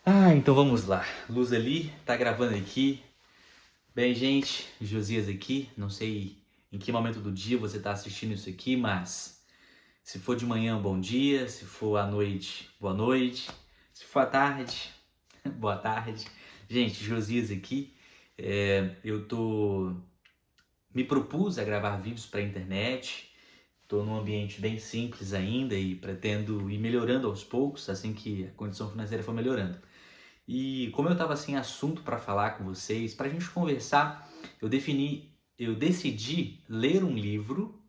Então vamos lá. Luz ali, tá gravando aqui. Bem, gente, Josias aqui. Não sei em que momento do dia você tá assistindo isso aqui, mas se for de manhã, bom dia. Se for à noite, boa noite. Se for à tarde, boa tarde. Gente, Josias aqui. Me propus a gravar vídeos para a internet. Estou num ambiente bem simples ainda e pretendo ir melhorando aos poucos, assim que a condição financeira for melhorando. E como eu estava sem assunto para falar com vocês, para a gente conversar, eu decidi ler um livro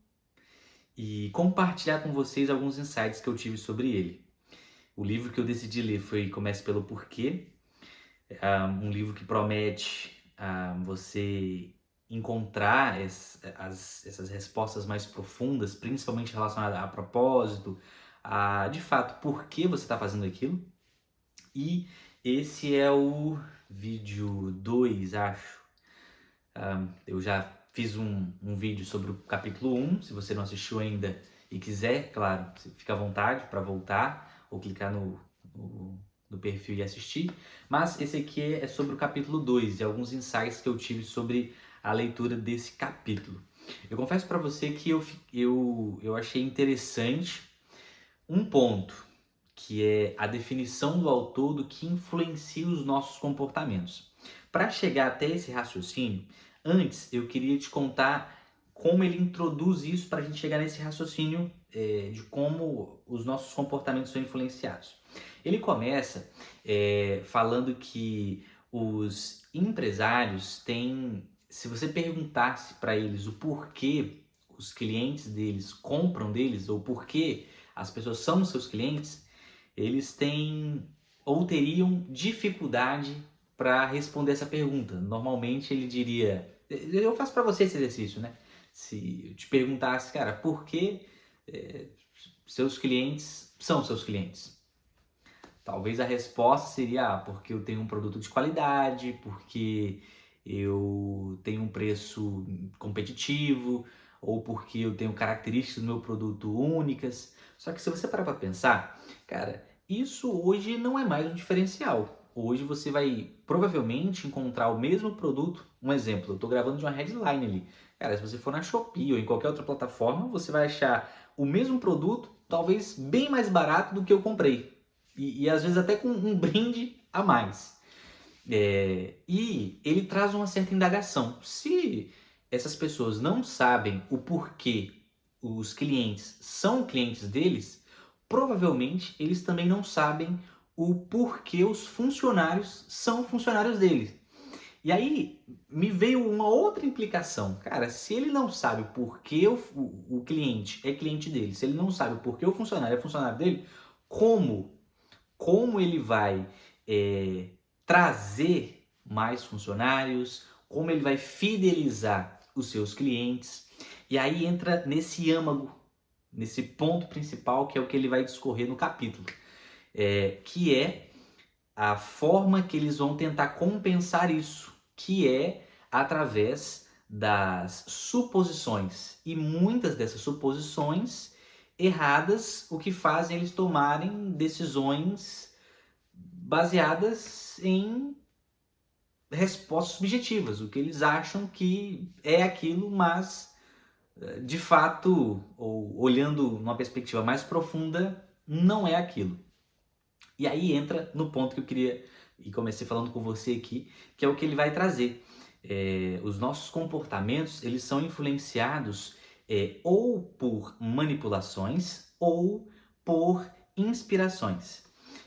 e compartilhar com vocês alguns insights que eu tive sobre ele. O livro que eu decidi ler foi Comece pelo Porquê, um livro que promete você encontrar essas respostas mais profundas, principalmente relacionadas a propósito, a de fato por que você está fazendo aquilo. E esse é o vídeo 2, acho. Eu já fiz um vídeo sobre o capítulo 1. Se você não assistiu ainda e quiser, claro, você fica à vontade para voltar ou clicar no perfil e assistir. Mas esse aqui é sobre o capítulo 2 e alguns insights que eu tive sobre a leitura desse capítulo. Eu confesso para você que eu achei interessante um ponto, que é a definição do autor do que influencia os nossos comportamentos. Para chegar até esse raciocínio, antes eu queria te contar como ele introduz isso para a gente chegar nesse raciocínio de como os nossos comportamentos são influenciados. Ele começa falando que os empresários têm, se você perguntasse para eles o porquê os clientes deles compram deles ou porquê as pessoas são seus clientes, eles têm ou teriam dificuldade para responder essa pergunta. Normalmente ele diria, eu faço para você esse exercício, né? Se eu te perguntasse, cara, por que seus clientes são seus clientes? Talvez a resposta seria, porque eu tenho um produto de qualidade, porque eu tenho um preço competitivo, ou porque eu tenho características do meu produto únicas. Só que se você parar para pensar, cara, isso hoje não é mais um diferencial. Hoje você vai provavelmente encontrar o mesmo produto. Um exemplo, eu estou gravando de uma headline ali. Cara, se você for na Shopee ou em qualquer outra plataforma, você vai achar o mesmo produto, talvez bem mais barato do que eu comprei. E às vezes até com um brinde a mais. E ele traz uma certa indagação. Se essas pessoas não sabem o porquê os clientes são clientes deles, provavelmente eles também não sabem o porquê os funcionários são funcionários deles. E aí me veio uma outra implicação. Cara, se ele não sabe o porquê o cliente é cliente dele, se ele não sabe o porquê o funcionário é funcionário dele, como ele vai trazer mais funcionários, como ele vai fidelizar os seus clientes. E aí entra nesse âmago, nesse ponto principal, que é o que ele vai discorrer no capítulo, que é a forma que eles vão tentar compensar isso, que é através das suposições. E muitas dessas suposições erradas, o que fazem eles tomarem decisões baseadas em respostas subjetivas, o que eles acham que é aquilo, mas de fato, ou olhando numa perspectiva mais profunda, não é aquilo. E aí entra no ponto que eu queria, e comecei falando com você aqui, que é o que ele vai trazer. Os nossos comportamentos, eles são influenciados ou por manipulações ou por inspirações.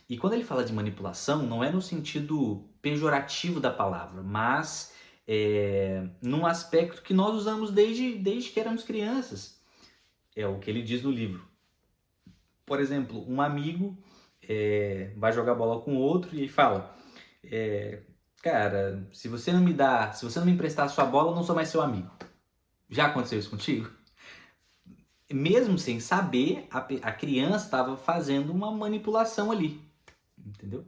E quando ele fala de manipulação, não é no sentido pejorativo da palavra, mas num aspecto que nós usamos desde que éramos crianças. É o que ele diz no livro. Por exemplo, um amigo vai jogar bola com outro e ele fala: cara, se você não me emprestar a sua bola, eu não sou mais seu amigo. Já aconteceu isso contigo? Mesmo sem saber, a criança estava fazendo uma manipulação ali, entendeu?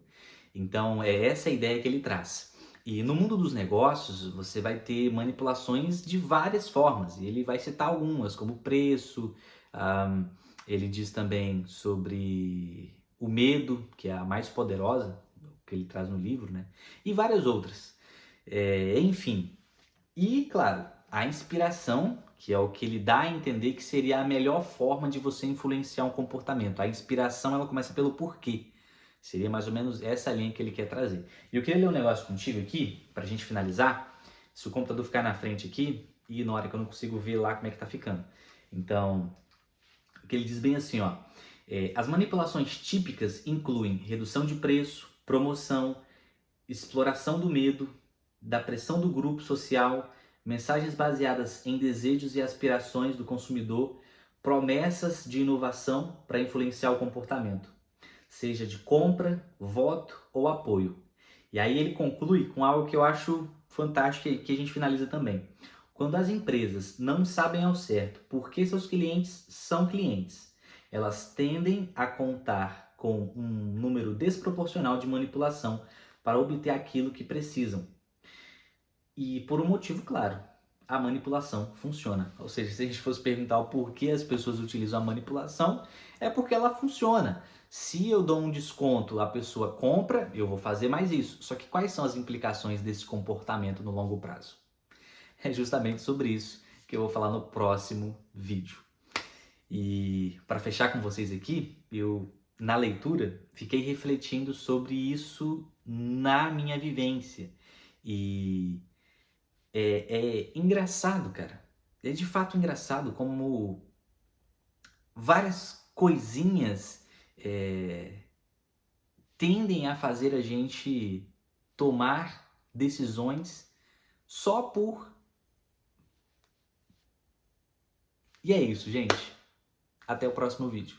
Então, é essa a ideia que ele traz. E no mundo dos negócios, você vai ter manipulações de várias formas. E ele vai citar algumas, como preço. Ele diz também sobre o medo, que é a mais poderosa, que ele traz no livro, né? E várias outras. Enfim, e claro, a inspiração, que é o que ele dá a entender que seria a melhor forma de você influenciar um comportamento. A inspiração, ela começa pelo porquê. Seria mais ou menos essa linha que ele quer trazer. E eu queria ler um negócio contigo aqui, pra gente finalizar. Se o computador ficar na frente aqui, e na hora que eu não consigo ver lá como é que tá ficando. Então, o que ele diz bem assim, ó. As manipulações típicas incluem redução de preço, promoção, exploração do medo, da pressão do grupo social, mensagens baseadas em desejos e aspirações do consumidor, promessas de inovação para influenciar o comportamento, seja de compra, voto ou apoio. E aí ele conclui com algo que eu acho fantástico e que a gente finaliza também. Quando as empresas não sabem ao certo por que seus clientes são clientes, elas tendem a contar com um número desproporcional de manipulação para obter aquilo que precisam. E por um motivo claro, a manipulação funciona. Ou seja, se a gente fosse perguntar o porquê as pessoas utilizam a manipulação, é porque ela funciona. Se eu dou um desconto, a pessoa compra, eu vou fazer mais isso. Só que quais são as implicações desse comportamento no longo prazo? É justamente sobre isso que eu vou falar no próximo vídeo. E para fechar com vocês aqui, eu na leitura fiquei refletindo sobre isso na minha vivência. E é engraçado, cara. É de fato engraçado como várias coisinhas tendem a fazer a gente tomar decisões só por. E é isso, gente. Até o próximo vídeo.